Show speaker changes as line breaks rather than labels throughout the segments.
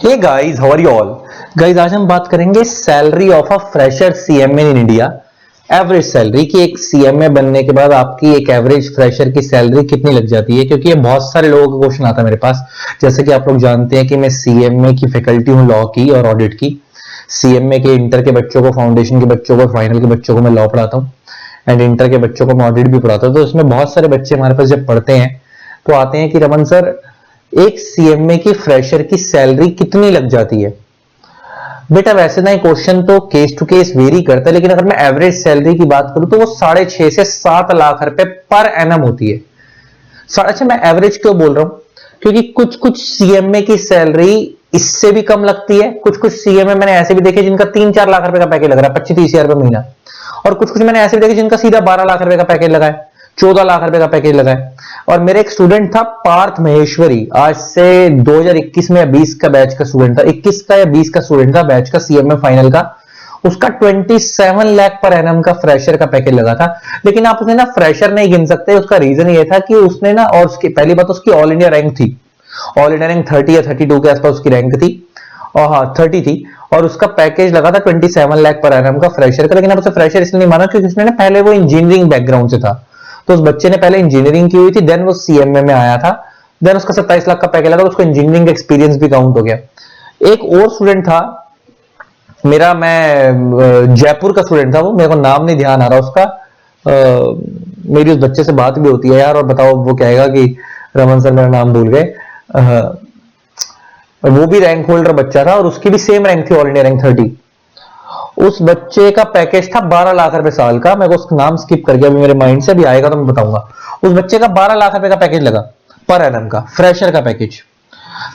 Hey guys, how are you all? Guys, आज हम बात करेंगे salary of a fresher CMA in India. Average salary की एक सीएमए बनने के बाद आपकी एक एवरेज फ्रेशर की सैलरी कितनी लग जाती है, क्योंकि ये बहुत सारे लोगों का क्वेश्चन आता है मेरे पास। जैसे कि आप लोग जानते हैं कि मैं सीएमए की फैकल्टी हूं, लॉ की और ऑडिट की। सीएमए के इंटर के बच्चों को, फाउंडेशन के बच्चों को, फाइनल के बच्चों को मैं लॉ पढ़ाता हूँ एंड इंटर के बच्चों को मैं ऑडिट भी पढ़ाता हूँ। तो इसमें बहुत सारे बच्चे हमारे पास जब पढ़ते हैं तो आते हैं कि रमन सर, एक सीएमए की फ्रेशर की सैलरी कितनी लग जाती है? बेटा वैसे ना, क्वेश्चन तो केस टू केस वेरी करता है, लेकिन अगर मैं एवरेज सैलरी की बात करूं तो वो 6.5 से 7 लाख रुपए पर एनम होती है। अच्छा, मैं एवरेज क्यों बोल रहा हूं? क्योंकि कुछ कुछ सीएमए की सैलरी इससे भी कम लगती है। कुछ कुछ सीएमए मैंने ऐसे भी देखे जिनका 3-4 लाख रुपए का पैकेज लग रहा है, 25-30 हजार रुपए महीना। और कुछ कुछ मैंने ऐसे भी देखे जिनका सीधा 12 लाख रुपए का पैकेज लगा है, 14 लाख रुपए का पैकेज लगा है। और मेरे एक स्टूडेंट था पार्थ महेश्वरी, आज से 2021 में या 20 का बैच का स्टूडेंट था, 21 का या 20 का स्टूडेंट था बैच का, सीएमए फाइनल का। उसका 27 लाख पर एनम का फ्रेशर का पैकेज लगा था। लेकिन आप उसने ना फ्रेशर नहीं गिन सकते। उसका रीजन ये था कि उसने ना, और उसकी पहली बात उसकी ऑल इंडिया रैंक थी, ऑल इंडिया रैंक 30 या 32 के आसपास उसकी रैंक थी, और हाँ 30 थी। और उसका पैकेज लगा था 27 लाख पर एनम का फ्रेशर का। लेकिन अब उसे फ्रेशर इसलिए नहीं माना क्योंकि उसने ना पहले वो इंजीनियरिंग बैकग्राउंड से था। तो उस बच्चे ने पहले इंजीनियरिंग की हुई थी, देन वो सीएमए में आया था, देन उसका 27 लाख का पैकेज लगा, उसको इंजीनियरिंग एक्सपीरियंस भी काउंट हो गया। एक और स्टूडेंट था मेरा, मैं जयपुर का स्टूडेंट था, वो मेरे को नाम नहीं ध्यान आ रहा उसका। मेरी उस बच्चे से बात भी होती है यार, और बताओ वो कहेगा कि रमन सर मेरा नाम भूल गए। वो भी रैंक होल्डर बच्चा था और उसकी भी सेम रैंक थी, ऑल इंडिया रैंक 30। उस बच्चे का पैकेज था 12 लाख रुपए साल का। मैं उसका नाम स्किप कर गया, अभी मेरे माइंड से भी आएगा तो मैं बताऊंगा। उस बच्चे का 12 लाख रुपए का पैकेज लगा पर एनम का, फ्रेशर का पैकेज।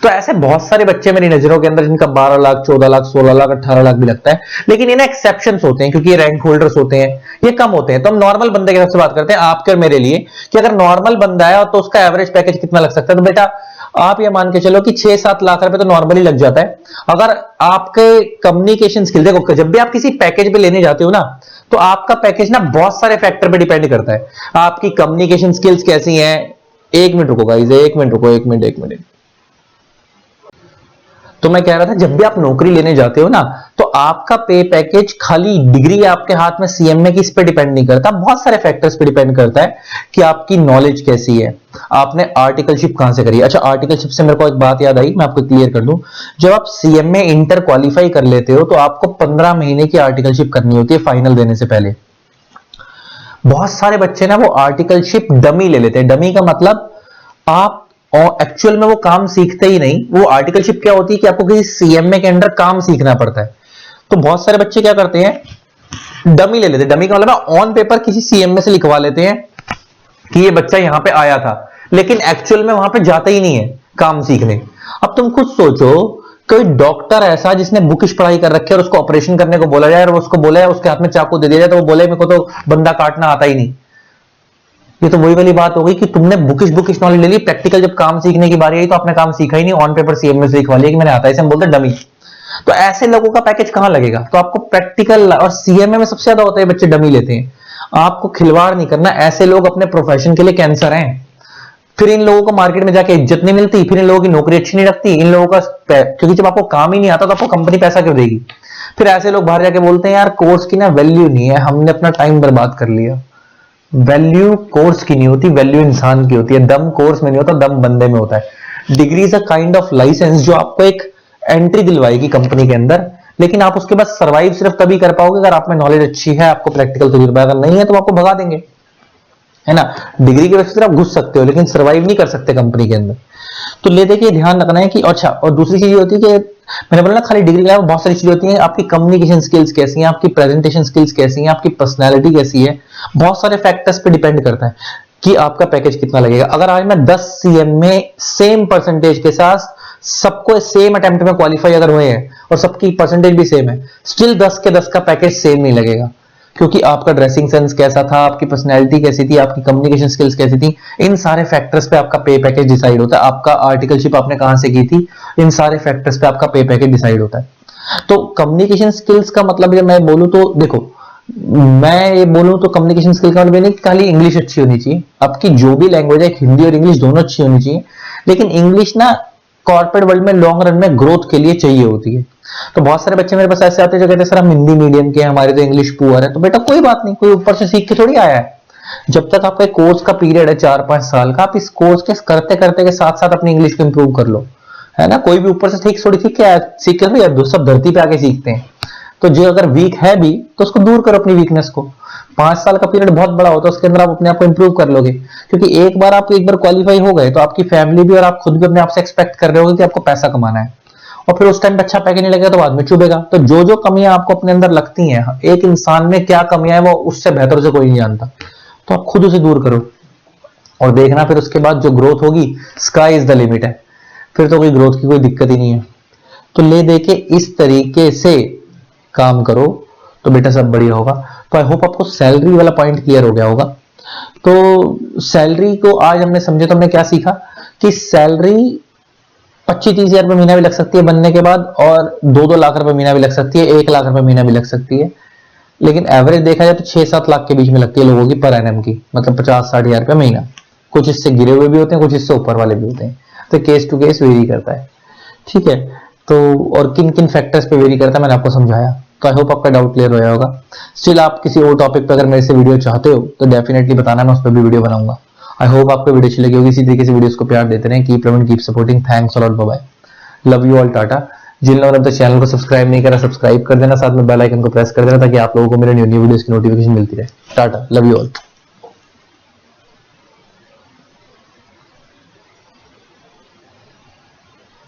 तो ऐसे बहुत सारे बच्चे मेरी नजरों के अंदर जिनका 12 लाख, 14 लाख, 16 लाख, 18 लाख भी लगता है। लेकिन ये ना एक्सेप्शंस होते हैं, क्योंकि ये रैंक होल्डर्स होते हैं, ये कम होते हैं। तो हम नॉर्मल बंदे के सबसे बात करते हैं, आपके और मेरे लिए, कि अगर नॉर्मल बंदा है तो उसका एवरेज पैकेज कितना लग सकता है। तो बेटा आप ये मान के चलो कि 6-7 लाख रुपए तो नॉर्मली लग जाता है। अगर आपके कम्युनिकेशन स्किल, देखो जब भी आप किसी पैकेज पे लेने जाते हो ना, तो आपका पैकेज ना बहुत सारे फैक्टर पे डिपेंड करता है। आपकी कम्युनिकेशन स्किल्स कैसी हैं। एक मिनट रुको गाइस, एक मिनट रुको, एक मिनट। तो मैं कह रहा था, जब भी आप नौकरी लेने जाते हो ना, तो आपका पे पैकेज खाली डिग्री आपके हाथ में सीएमए की इस पे डिपेंड नहीं करता, बहुत सारे फैक्टर्स पे डिपेंड करता है कि आपकी नॉलेज कैसी है, आपने आर्टिकलशिप कहां से करी है। अच्छा, आर्टिकलशिप से मेरे को एक बात याद आई, मैं आपको क्लियर कर दूं। जब आप सीएमए इंटर क्वालिफाई कर लेते हो तो आपको 15 महीने की आर्टिकलशिप करनी होती है फाइनल देने से पहले। बहुत सारे बच्चे ना वो आर्टिकलशिप डमी ले लेते हैं। डमी का मतलब आप और एक्चुअल में वो काम सीखते ही नहीं। वो आर्टिकलशिप क्या होती है कि आपको किसी सीएमए के अंडर काम सीखना पड़ता है। तो बहुत सारे बच्चे क्या करते हैं, डमी ले लेते हैं। डमी का मतलब ऑन पेपर किसी सीएमए से लिखवा लेते हैं कि ये बच्चा यहां पे आया था, लेकिन एक्चुअल में वहां पे जाता ही नहीं है काम सीखने। अब तुम खुद सोचो, कोई डॉक्टर ऐसा जिसने बुकिश पढ़ाई कर रखी है और उसको ऑपरेशन करने को बोला जाए और उसको बोला है, उसके हाथ में चाकू दे दिया जाए, तो वो बोले मेरे को तो बंदा काटना आता ही नहीं। ये तो वही वाली बात हो गई कि तुमने बुकिश नॉलेज ले ली, प्रैक्टिकल जब काम सीखने की बारी आई तो आपने काम सीखा ही नहीं, ऑन पेपर सीएमए से लिखवा लिया कि मैंने आता है, इसे हम बोलते हैं डमी। तो ऐसे लोगों का पैकेज कहां लगेगा? तो आपको प्रैक्टिकल, और सीएमए में सबसे ज्यादा होता है बच्चे डमी लेते हैं। आपको खिलवाड़ नहीं करना, ऐसे लोग अपने प्रोफेशन के लिए कैंसर हैं। फिर इन लोगों को मार्केट में जाके इज्जत नहीं मिलती, फिर इन लोगों की नौकरी अच्छी नहीं लगती, इन लोगों का क्योंकि जब आपको काम ही नहीं आता तो आपको कंपनी पैसा क्यों देगी? फिर ऐसे लोग बाहर जाके बोलते हैं यार कोर्स की ना वैल्यू नहीं है, हमने अपना टाइम बर्बाद कर लिया। वैल्यू कोर्स की नहीं होती, वैल्यू इंसान की होती है। दम कोर्स में नहीं होता, दम बंदे में होता है। Degree is a kind of licence जो आपको एक एंट्री दिलवाएगी कंपनी के अंदर, लेकिन आप उसके बाद सर्वाइव सिर्फ तभी कर पाओगे अगर आप में नॉलेज अच्छी है, आपको प्रैक्टिकल तजुर्बा, अगर नहीं है तो आपको भगा देंगे, है ना। डिग्री की वजह से आप घुस सकते हो लेकिन सर्वाइव नहीं कर सकते कंपनी के अंदर। तो ले देखिए, ध्यान रखना है कि अच्छा। और दूसरी चीज ये होती है कि मैंने बोला ना, खाली डिग्री के अलावा बहुत सारी चीजें होती हैं। आपकी कम्युनिकेशन स्किल्स कैसी हैं, आपकी प्रेजेंटेशन स्किल्स कैसी हैं, आपकी पर्सनैलिटी कैसी है, बहुत सारे फैक्टर्स पे डिपेंड करता है कि आपका पैकेज कितना लगेगा। अगर आज मैं 10 सीएमए सेम परसेंटेज के साथ, सबको सेम अटेम्प्ट में क्वालिफाई अगर हुए हैं और सबकी परसेंटेज भी सेम है, स्टिल 10 के 10 का पैकेज सेम नहीं लगेगा, क्योंकि आपका ड्रेसिंग सेंस कैसा था, आपकी पर्सनैलिटी कैसी थी, आपकी कम्युनिकेशन स्किल्स कैसी थी, इन सारे फैक्टर्स पे आपका पे पैकेज डिसाइड होता है। आपका आर्टिकलशिप आपने कहां से की थी, इन सारे फैक्टर्स पे आपका पे पैकेज डिसाइड होता है। तो कम्युनिकेशन स्किल्स का मतलब, जब मैं बोलूं तो देखो, मैं ये बोलूं तो कम्युनिकेशन स्किल का मतलब नहीं खाली इंग्लिश अच्छी होनी चाहिए। आपकी जो भी लैंग्वेज है, हिंदी और इंग्लिश दोनों अच्छी होनी चाहिए। लेकिन इंग्लिश ना कॉर्पोरेट वर्ल्ड में लॉन्ग रन में ग्रोथ के लिए चाहिए होती है। तो बहुत सारे बच्चे मेरे पास ऐसे आते हैं जो कहते हैं सर हम हिंदी मीडियम के हैं, हमारे तो इंग्लिश पुअर है। तो बेटा कोई बात नहीं, कोई ऊपर से सीख के थोड़ी आया है। जब तक आपका कोर्स का पीरियड है 4-5 साल का, आप इस कोर्स के करते करते के साथ साथ अपनी इंग्लिश को इंप्रूव कर लो, है ना। कोई भी ऊपर से ठीक थोड़ी सीख के यार, सब धरती पे आके सीखते हैं। तो जो अगर वीक है भी तो उसको दूर करो, अपनी वीकनेस को। 5 साल का पीरियड बहुत बड़ा होता है, उसके अंदर आप अपने आप को इंप्रूव कर लोगे। क्योंकि एक बार क्वालिफाई हो गए तो आपकी फैमिली भी और आप खुद भी अपने आप से एक्सपेक्ट कर रहे होगे कि आपको पैसा कमाना है, और फिर उस टाइम पे अच्छा पैकेज नहीं लगेगा तो बाद में चुभेगा। तो जो जो कमियां आपको अपने अंदर लगती हैं, एक इंसान में क्या कमियां है वो उससे बेहतर से कोई नहीं जानता, तो आप खुद उसे दूर करो और देखना फिर उसके बाद जो ग्रोथ होगी, स्काई इज द लिमिट है, फिर तो कोई ग्रोथ की कोई दिक्कत ही नहीं है। तो ले देके इस तरीके से काम करो तो बेटा सब बढ़िया होगा। तो आई होप आपको सैलरी वाला पॉइंट क्लियर हो गया होगा। तो सैलरी को आज हमने समझे, तो हमने क्या सीखा कि सैलरी 25-30 हजार रुपये महीना भी लग सकती है बनने के बाद, और 2-2 लाख रुपए महीना भी लग सकती है, 1 लाख रुपए महीना भी लग सकती है। लेकिन एवरेज देखा जाए तो 6-7 लाख के बीच में लगती है लोगों की पर एनम की, मतलब 50-60 हजार रुपये महीना। कुछ इससे गिरे हुए भी होते हैं, कुछ इससे ऊपर वाले भी होते हैं, तो केस टू केस वेरी करता है। ठीक है, तो और किन किन फैक्टर्स पे वेरी करता है मैंने आपको समझाया। तो आई होप आपका डाउट क्लियर हो गया होगा। स्टिल आप किसी और टॉपिक पे अगर मेरे से वीडियो चाहते हो तो डेफिनेटली बताना, मैं उस पर भी वीडियो बनाऊंगा। आई होप आपको वीडियो अच्छी लगी होगी। इसी तरीके से वीडियोस को प्यार देते रहें। Keep loving, keep supporting. Thanks a lot, bye bye, love you all, tata. जिन लोगों ने अब तक चैनल को सब्सक्राइब नहीं करा, सब्सक्राइब कर देना, साथ में बेल आइकन को प्रेस कर देना ताकि आप लोगों को मेरे न्यू वीडियोस की नोटिफिकेशन मिलती रहे। Tata, love you all.